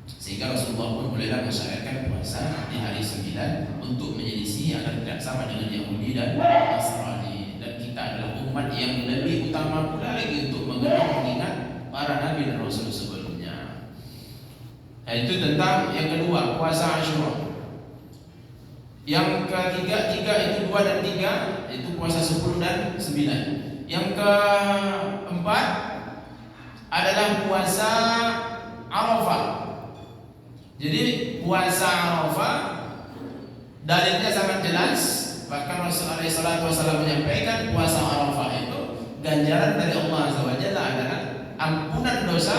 Sehingga Rasulullah pun bolehlah mensyariatkan puasa di hari 9 untuk menyelisih agar tidak sama dengan Yahudi dan Nasrani. Dan kita adalah umat yang lebih utama pula lagi untuk mengingat para nabi dan rasul sebelumnya. Nah, itu tentang yang kedua, puasa Asyura. Yang ketiga, itu 2 dan 3, itu puasa 10 dan 9. Yang keempat adalah puasa Arafah. Jadi puasa Arafah dalilnya sangat jelas, bahkan Rasulullah SAW menyampaikan puasa Arafah itu ganjaran dari Allah Azza wa Jalla adalah ampunan dosa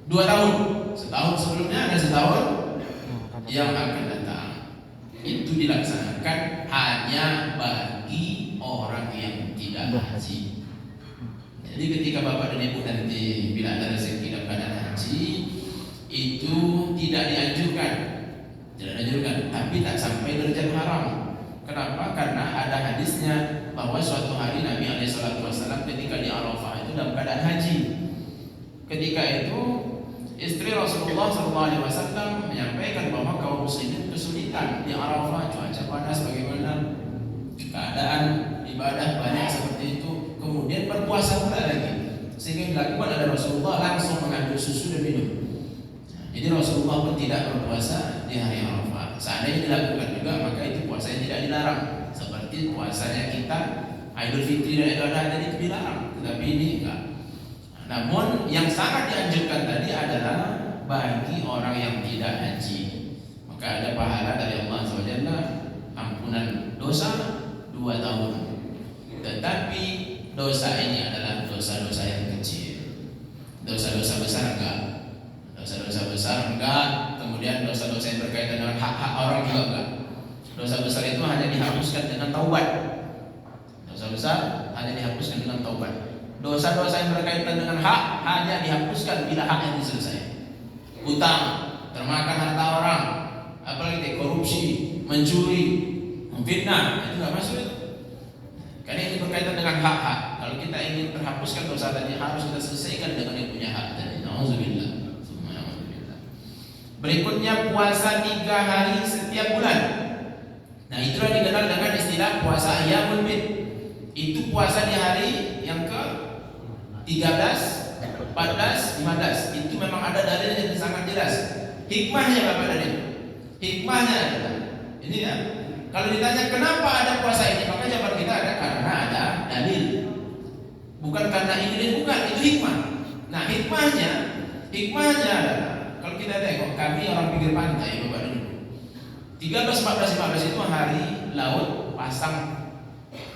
2 tahun. Setahun sebelumnya dan setahun yang akan datang. Itu dilaksanakan hanya bagi orang yang tidak haji. Jadi ketika Bapak dan Ibu nanti bila ada rezeki dan keadaan haji, itu tidak dianjurkan, tapi tak sampai derajat haram. Kenapa? Karena ada hadisnya bahwa suatu hari Nabi SAW ketika di Arafah itu dalam keadaan haji. Ketika itu istri Rasulullah SAW menyampaikan bahwa kaum muslimin kesulitan di Arafah, cuaca panas, bagaimana keadaan ibadah banyak seperti itu, kemudian berpuasa pula lagi, sehingga dilakukan oleh Rasulullah langsung mengambil susu dan minum. Jadi Rasulullah pun tidak berpuasa di hari Arafah. Seandainya dilakukan juga, maka itu puasa yang tidak dilarang. Seperti puasanya kita Idul Fitri dan Idul Adha tadi dilarang, tetapi ini enggak. Namun yang sangat dianjurkan tadi adalah bagi orang yang tidak haji, maka ada pahala dari Allah SWT, ampunan dosa 2 tahun. Tetapi dosa ini adalah dosa-dosa yang kecil. Dosa-dosa besar enggak. Dosa-dosa besar enggak, kemudian dosa-dosa yang berkaitan dengan hak-hak orang juga enggak. Dosa besar itu hanya dihapuskan dengan taubat. Dosa besar hanya dihapuskan dengan taubat. Dosa-dosa yang berkaitan dengan hak hanya dihapuskan bila hak yang diselesaikan. Utang, termakan harta orang, apalagi korupsi, mencuri, memfitnah, itu enggak masuk itu. Karena ini berkaitan dengan hak-hak. Kalau kita ingin terhapuskan dosa tadi, harus kita selesaikan dengan yang punya hak tadi. Nauzubillah. Berikutnya puasa 3 hari setiap bulan. Nah, itulah dikenal dengan istilah puasa Ayyamul Bid. Itu puasa di hari yang ke 13, 14, 15. Itu memang ada dalil yang sangat jelas. Hikmahnya Bapak dan Ibu. Hikmahnya adalah ini ya. Kalau ditanya kenapa ada puasa ini, maka jawaban kita ada karena ada dalil. Bukan karena ini, bukan, itu hikmah. Nah, hikmahnya adalah kalau kita tengok, kami orang pinggir pantai, Bapak dan Ibu. 13, 14, 15 itu hari laut pasang,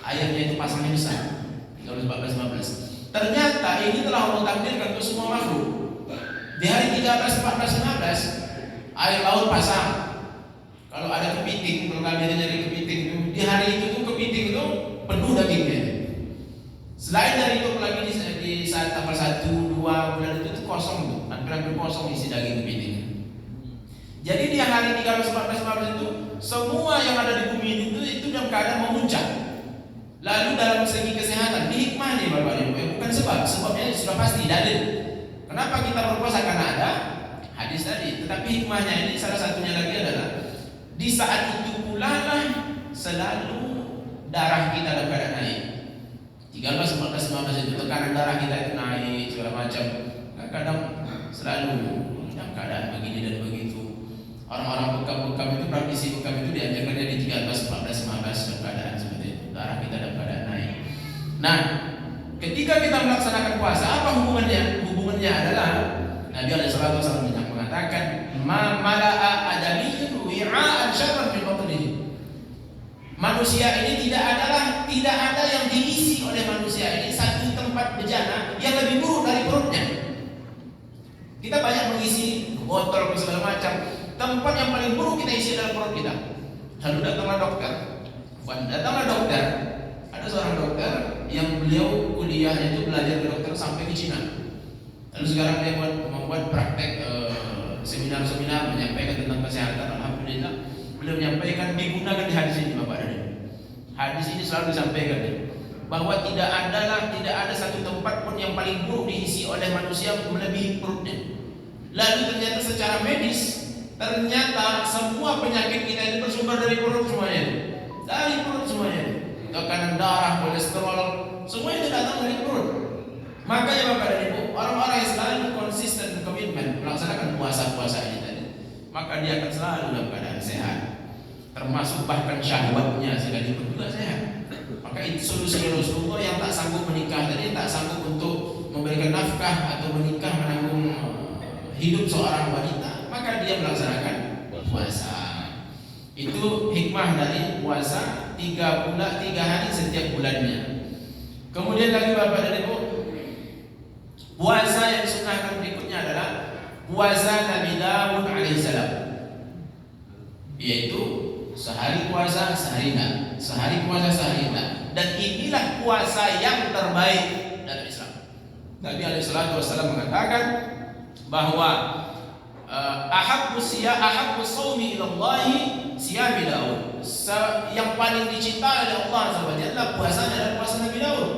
airnya itu pasangnya besar. 13, 14, 15. Ternyata ini telah Allah takdirkan untuk semua makhluk. Di hari 13, 14, 15 air laut pasang. Kalau ada kepiting, kalau kami nyari kepiting itu, di hari itu tuh kepiting itu penuh dagingnya. Selain dari itu lagi di saat tanggal 1, 2 bulan itu kosong tuh, hampir kosong isi daging kepiting. Jadi di hari 13, 14, 15 itu semua yang ada di bumi itu dalam keadaan memuncak. Lalu dalam segi kesehatan, ini hikmah Bapak Ibu, bukan sebabnya sudah pasti dalil. Kenapa kita berpuasa? Karena ada hadis tadi. Tetapi hikmahnya ini salah satunya lagi adalah di saat itu pula lah selalu darah kita dalam keadaan naik. 13, 14, 15 itu tekanan darah kita itu naik segala macam. Kadang selalu dalam keadaan begini dan begitu. Orang-orang bekam itu, praktisi bekam itu diajarkannya di 13, 14, 15 dalam keadaan seperti itu. Darah kita dalam keadaan naik. Nah, ketika kita melaksanakan puasa, apa hubungannya? Hubungannya adalah Nabi SAW mengatakan, "Ma mala'a adamiyyun wi'a'an syarran fi batnihi." Manusia ini tidak ada yang diisi oleh manusia ini satu tempat bejana yang lebih buruk dari perutnya. Kita banyak mengisi botol segala macam. Tempat yang paling buruk kita isi dalam perut kita. Lalu datanglah dokter. Ada seorang dokter yang beliau kuliahnya itu belajar ke dokter sampai ke Cina. Lalu sekarang dia membuat praktek seminar-seminar menyampaikan tentang kesehatan. Alhamdulillah, beliau menyampaikan digunakan di hadis ini, Bapak dan Ibu. Hadis ini selalu disampaikan bahwa tidak ada satu tempat pun yang paling buruk diisi oleh manusia melebihi perutnya. Lalu ternyata secara medis, ternyata semua penyakit kita itu bersumber dari perut semuanya. Dari perut semuanya. Tekanan darah, kolesterol, semua itu datang dari perut. Makanya Bapak dan Ibu, orang-orang yang selalu konsisten komitmen melaksanakan puasa-puasa ini tadi, maka dia akan selalu dalam keadaan sehat. Termasuk bahkan syahwatnya sekalipun juga sehat. Maka itu solusi Rasulullah yang tak sanggup menikah tadi, tak sanggup untuk memberikan nafkah atau menikah menanggung hidup seorang wanita, maka dia melaksanakan puasa. Itu hikmah dari puasa 3 hari setiap bulannya. Kemudian lagi Bapak dan Ibu, puasa yang disunahkan berikutnya adalah puasa Nabi Daud alaihissalam, yaitu sehari puasa sehari enggak, sehari puasa sehari enggak. Dan inilah puasa yang terbaik dalam Islam. Nabi alaihissalam mengatakan bahwa ahabbu shaumi ilallahi siyam Daud. Yang paling dicintai oleh Allah SWT adalah puasanya dan puasa Nabi Daud.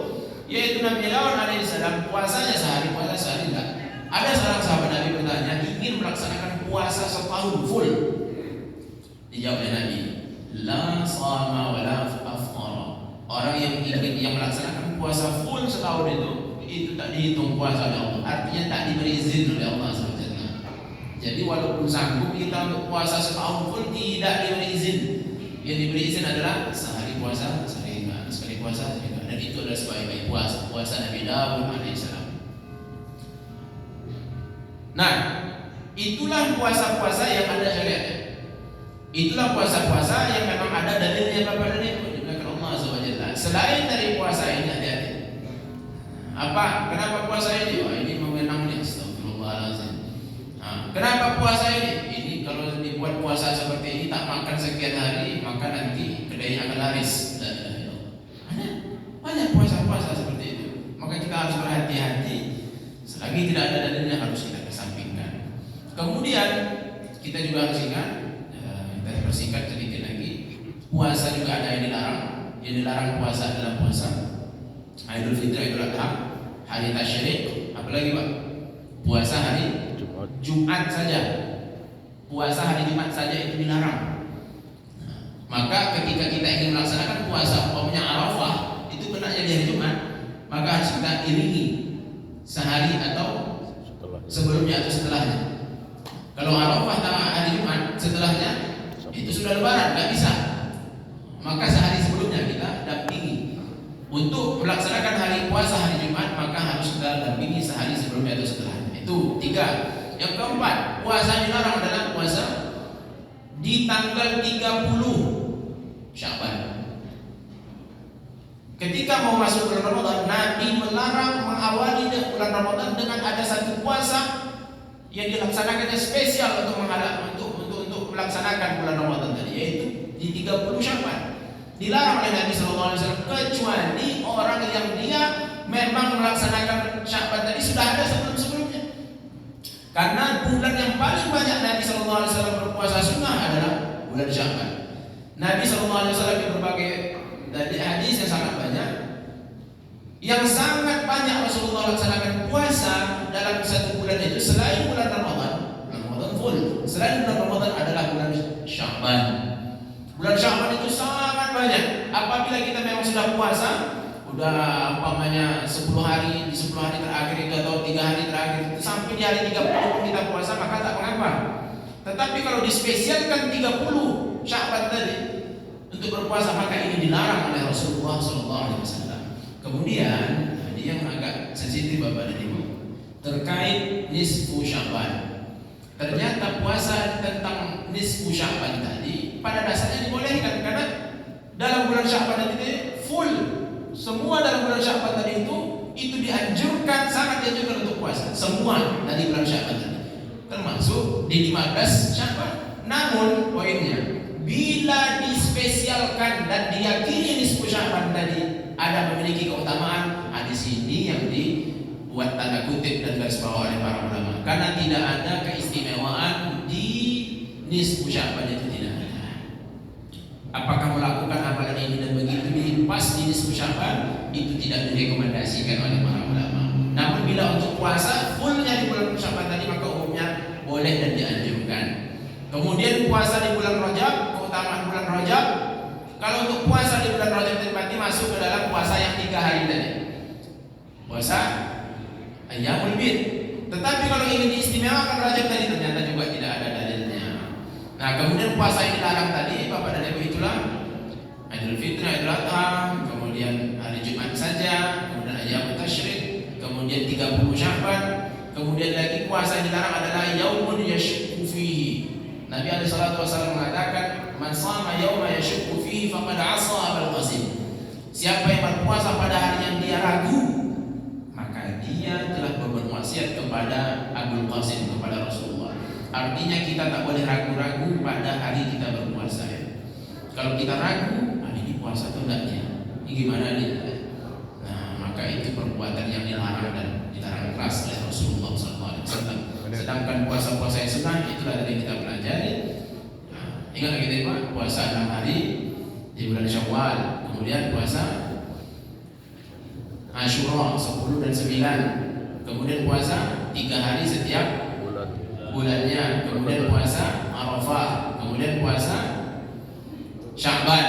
Yaitu Nabi Daud alaihissalam puasanya sehari puasa sehari enggak. Ada seorang sahabat Nabi bertanya, ingin melaksanakan puasa setahun full. Dijawab oleh Nabi, la sama wa la afṭara. Orang yang melaksanakan puasa full setahun itu tak dihitung puasa oleh Allah. Artinya tak diberi izin oleh Allah SWT. Jadi walaupun sanggup kita untuk puasa setahun full, tidak diberi izin. Yang diberi izin adalah sehari puasa sehari enggak, sekali puasa sehari enggak. Dan itu adalah sebaik-baik puasa Nabi Daud alaihissalam. Nah, itulah puasa-puasa yang ada syariatnya. Itulah puasa-puasa yang memang ada dalilnya Bapak dan Ibu diberikan Allah SWT. Selain dari puasa ini hati-hati. Apa? Kenapa puasa ini? Wah, ini memenang nih. Astagfirullahaladzim. Kenapa puasa ini? Ini kalau dibuat puasa seperti ini tak makan sekian hari, maka nanti kedai akan laris. Banyak puasa-puasa seperti itu. Maka kita harus berhati-hati. Selagi tidak ada dalilnya harus kita kesampingkan. Kemudian kita juga harus ingat, kita persingkat sedikit lagi, puasa juga ada yang dilarang. Yang dilarang puasa adalah puasa Idul Fitri, Idul Adha, hari Tasyrik, apalagi Pak? Puasa hari Jumat saja. Puasa hari Jumat saja itu dilarang. Maka ketika kita ingin melaksanakan puasa, umpamanya Arafah, itu kenanya di hari Jumat, maka harus kita iringi sehari atau sebelumnya atau setelahnya. Kalau Arafah sama hari Jumat, setelahnya itu sudah Lebaran, nggak bisa. Maka sehari sebelumnya kita dampingi. Untuk melaksanakan hari puasa hari Jumat, maka harus kita dampingi sehari sebelumnya atau setelahnya. Itu 3. Yang keempat, puasa yang dilarang adalah puasa di tanggal 30 Sya'ban. Ketika mau masuk bulan Ramadan, Nabi melarang mengawali bulan Ramadan dengan ada satu puasa yang dilaksanakannya spesial untuk melaksanakan bulan Ramadan tadi, yaitu di 30 Sya'ban. Dilarang oleh Nabi SAW kecuali orang yang dia memang melaksanakan Sya'ban tadi sudah ada sebelumnya. Karena bulan yang paling banyak Nabi SAW berpuasa sunnah adalah bulan Sya'ban. Nabi SAW di berbagai hadis yang sangat banyak, yang sangat banyak Rasulullah laksanakan puasa dalam satu bulan itu selain bulan Ramadan selain bulan Ramadan adalah bulan Sya'ban. Bulan Sya'ban itu sangat banyak. Apabila kita memang sudah puasa, udah umpamanya 10 hari, di 10 hari terakhir itu atau 3 hari terakhir itu sampai di hari 30 kita puasa, maka tak mengapa. Tetapi kalau dispesialkan 30 Sya'ban tadi untuk berpuasa, maka ini dilarang oleh Rasulullah SAW. Kemudian ini yang agak sensitif Bapak dan Ibu terkait nisfu Sya'ban. Ternyata puasa tentang nisfu Sya'ban tadi pada dasarnya dibolehkan, karena dalam bulan Sya'ban itu full semua dalam bulan Sya'ban tadi itu dianjurkan, sangat dianjurkan untuk puasa semua dari bulan Sya'ban tadi, termasuk di 15 Sya'ban. Namun poinnya, bila dispesialkan dan diyakini nisfu Sya'ban tadi ada memiliki keutamaan, hadis ini yang dibuat tanda kutip dan garis bawah oleh para ulama, karena tidak ada keistimewaan di nisfu Sya'ban itu, tidak ada. Apakah melakukan amalan ini dan begitu pas di nisfu Sya'ban itu tidak direkomendasikan oleh para ulama. Namun bila untuk puasa fullnya di bulan Sya'ban tadi, maka umumnya boleh dan dianjurkan. Kemudian puasa di bulan Rajab, keutamaan bulan Rajab. Kalau untuk puasa di bulan Rajab berarti masuk ke dalam puasa yang 3 hari tadi, puasa Ayyamul Bid. Tetapi kalau ingin diistimewakan Rajab tadi, ternyata juga tidak ada dalilnya. Nah, kemudian puasa yang dilarang tadi Bapak dan Ibu itulah Idul Fitri, Idul Adha, kemudian hari Jumat saja, kemudian Ayyamut Tasyrik, kemudian 30 Sya'ban. Kemudian lagi puasa yang dilarang adalah yaumun yashukku fihi. Nabi alaihi salatu wasallam mengatakan, "Man shama yauma yashukku fihi faqad 'asa Abul Qasim." Siapa yang berpuasa pada hari yang dia ragu, maka dia telah berbuat maksiat kepada Abul Qasim, kepada Rasulullah. Artinya kita tak boleh ragu-ragu pada hari kita berpuasa ya. Kalau kita ragu, ini puasa atau enggaknya, ini gimana nih? Nah, maka itu perbuatan yang dilarang dan dilarang keras oleh Rasulullah SAW. Sedangkan puasa-puasa yang sunnah itulah yang kita pelajari. Nah, ingat lagi tadi Pak, puasa 6 hari di bulan Syawal, kemudian puasa Asyura 10 dan 9, kemudian puasa 3 hari setiap bulannya, kemudian puasa Arafah, kemudian puasa Sya'ban,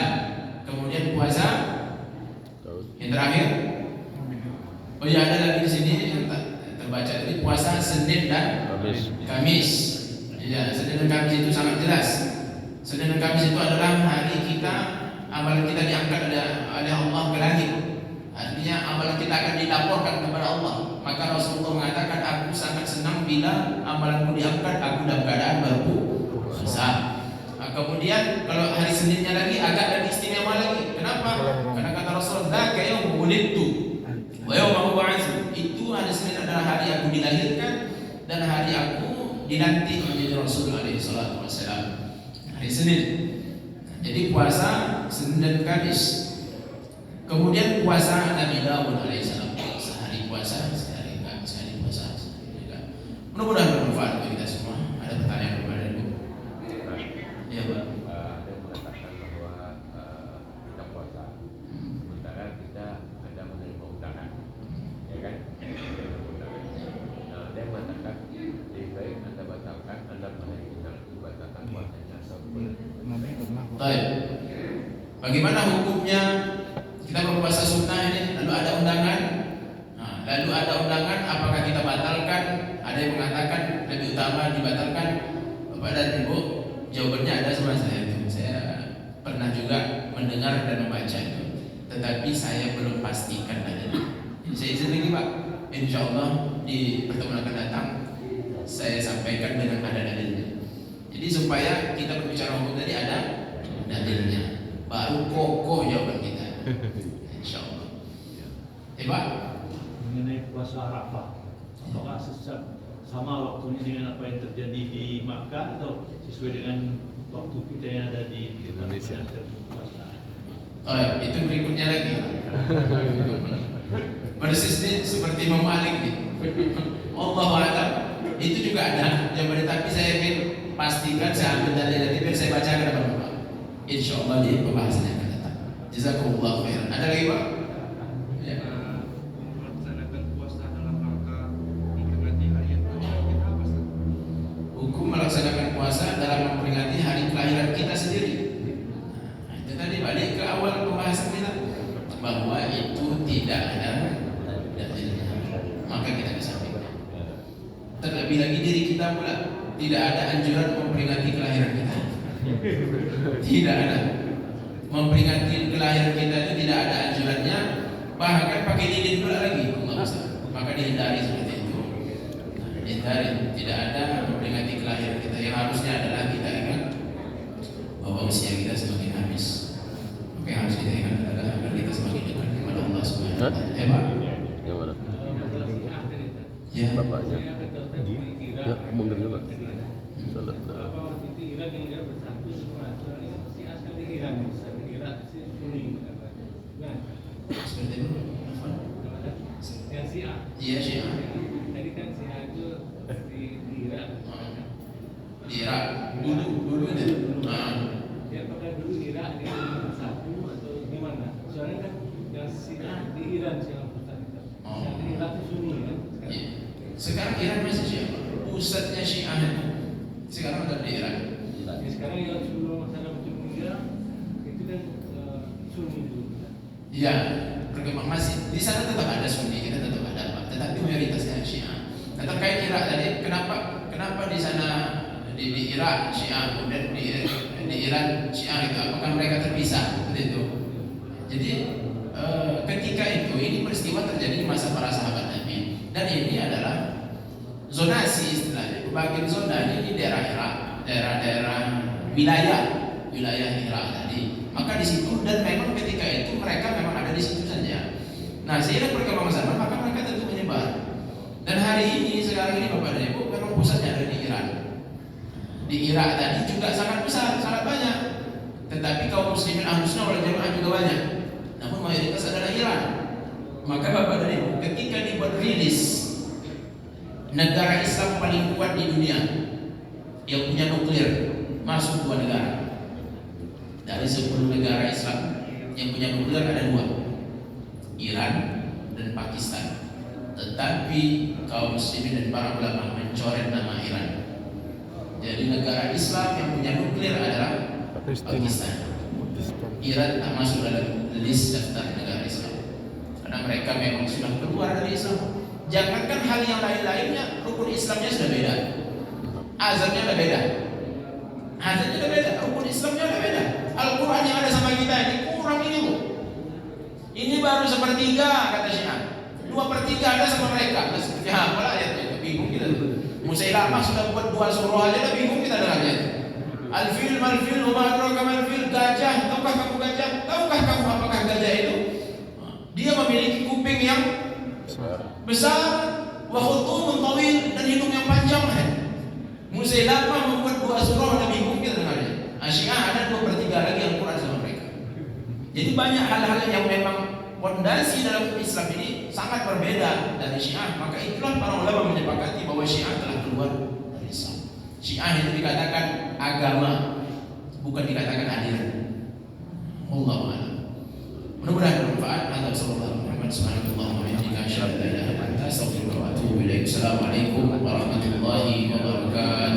kemudian puasa yang terakhir. Oh ya, ada lagi di sini yang terbaca tadi, puasa Senin dan Kamis. Ya, Senin dan Kamis itu sangat jelas. Senin dan Kamis itu adalah hari kita, amalan kita diangkat oleh Allah ke langit. Artinya amalan kita akan dilaporkan kepada Allah. Maka Rasulullah mengatakan, aku sangat senang bila amalanku diangkat, aku dalam keadaan berpuasa. Nah, kemudian kalau hari Seninnya lagi agak lebih istimewa lagi. Kenapa? Karena kata Rasulullah, "Dzaka yaumul wulidtu wa yaumu ba'atsu." Itu hari Senin adalah hari aku dilahirkan dan hari aku dilantik menjadi Rasul alaihi salatu wasallam. Hari Senin. Jadi puasa Senin dan Kamis. Kemudian puasa Nabi Daud alaihissalam, sehari puasa, sehari enggak, sehari puasa, sehari enggak. Mudah-mudahan bermanfaat bagi kita semua. Ada pertanyaan kepada Ibu? Iya Pak. Ada mengatakan bahwa kita puasa, sementara kita ada menerima undangan, ya kan? Nah, dia mengatakan lebih baik Anda batalkan, Anda menerima undangan itu batalkan puasanya atau Baik. Bagaimana hukumnya kita berpuasa sunnah ini, lalu ada undangan? Nah, lalu ada undangan, apakah kita batalkan? Ada yang mengatakan lebih utama dibatalkan. Bapak dan Ibu, jawabannya ada sama saya itu. Saya pernah juga mendengar dan membaca itu, tetapi saya belum pastikan dalilnya. Saya izin lagi Pak, insya Allah di pertemuan akan datang saya sampaikan dengan ada dalilnya. Jadi supaya kita berbicara hukum tadi ada dalilnya, baru kokoh jawaban kita. Insyaallah. Pak, mengenai puasa Arafah, apakah sama waktunya dengan apa yang terjadi di Makkah atau sesuai dengan waktu kita yang ada di Indonesia? Oh, itu berikutnya lagi. Persis ini seperti Imam Malik nih. Allahu a'lam. Itu juga ada jawabannya, tapi saya ingin pastikan, saya ambil dari nanti biar saya bacakan kepada Bapak. Insyaallah di pembahasannya akan datang. Jazakumullah khairan. Ada lagi Pak? Ya. Melaksanakan puasa dalam rangka memperingati hari yang kita apa? Hukum melaksanakan puasa Terlebih lagi diri kita pula tidak ada anjuran memperingati kelahiran kita. Tidak ada. Memperingati kelahiran kita itu tidak ada anjurannya. Bahkan pakai lilin pula lagi. Allah Ustaz. Maka dihindari seperti itu. Dihindari. Tidak ada memperingati kelahiran kita. Yang harusnya adalah kita ingat bahwa usia kita semakin habis. Maka yang harus kita ingat adalah agar kita semakin dekat kepada Allah Subhanahu wa Ta'ala. Hebat. Yang mana? Ya. Bapaknya. Ya, mungkin juga. Salah. Seperti itu. Yang Syiah. Iya Syiah. Tadi kan Syiah itu di Irak. Di Irak dulu itu. Ya apakah dulu Irak di satu atau gimana? Soalnya kan yang Syiah di Iran Syiah Pusat. Yang di Irak itu Sunni kan? Iya. Sekarang Iran masih Syiah. Pusatnya Syiah itu sekarang ada di Iran. Ya, sekarang yang sebelum masalah macam Irak itu kan Sunni dulu. Iya, berkembang masih di sana tetap ada Sunni, kita tetap ada Pak, tetapi mayoritasnya Syiah. Nah, terkait Irak tadi, kenapa di sana di Irak Syiah, kemudian di Iran Syiah itu, apakah mereka terpisah seperti itu? Jadi ketika itu ini peristiwa terjadi di masa para sahabat Nabi, dan ini adalah zonasi istilahnya, bagian zona ini di daerah Irak, daerah wilayah Irak tadi. Maka di situ dan memang ketika itu mereka memang ada di situ saja. Nah, seiring perkembangan zaman maka mereka tentu menyebar. Dan hari ini sekarang ini Bapak dan Ibu memang pusatnya ada di Iran. Di Irak tadi juga sangat besar, sangat banyak. Tetapi kaum muslimin Ahlussunnah wal Jamaah juga banyak. Namun mayoritas adalah Iran. Maka Bapak dan Ibu ketika dibuat rilis negara Islam paling kuat di dunia yang punya nuklir masuk 2 negara. Dari 10 negara Islam yang punya nuklir ada 2, Iran dan Pakistan. Tetapi kaum muslimin dan para ulama mencoret nama Iran. Jadi negara Islam yang punya nuklir adalah Pakistan. Iran tak masuk dalam list daftar negara Islam karena mereka memang sudah keluar dari Islam. Jangankan hal yang lain-lainnya, rukun Islamnya sudah beda, azannya sudah beda, rukun Islamnya sudah beda. Al-Quran yang ada sama kita ini kurang ini Bu. Ini baru 1/3 kata Syiah, 2/3 ada sama mereka. Seperti apalah ayatnya, bingung kita. Musailamah sudah buat 2 surah aja, bingung kita dengarnya. Al-fil, mal-fil, wa adraka mal-fil, gajah. Tahukah kamu gajah? Tahukah kamu apakah gajah itu? Dia memiliki kuping yang besar, wa khutumun tawil, dan hidung yang panjang. Musailamah membuat 2 surah, ada bingung kita dengarnya. Syiah ada 2/3 lagi yang kurang sama mereka. Jadi banyak hal-hal yang memang fondasi dalam Islam ini sangat berbeda dari Syiah. Maka itulah para ulama menyepakati bahwa Syiah telah keluar dari Islam. Syiah itu dikatakan agama, bukan dikatakan aliran. Wallahu a'lam. Mudah-mudahan bermanfaat. Hadza sallallahu alaihi wasallam wa bihamdihi asyhadu an la ilaha illa anta astaghfiruka wa atubu ilaik. Assalamualaikum warahmatullahi wabarakatuh.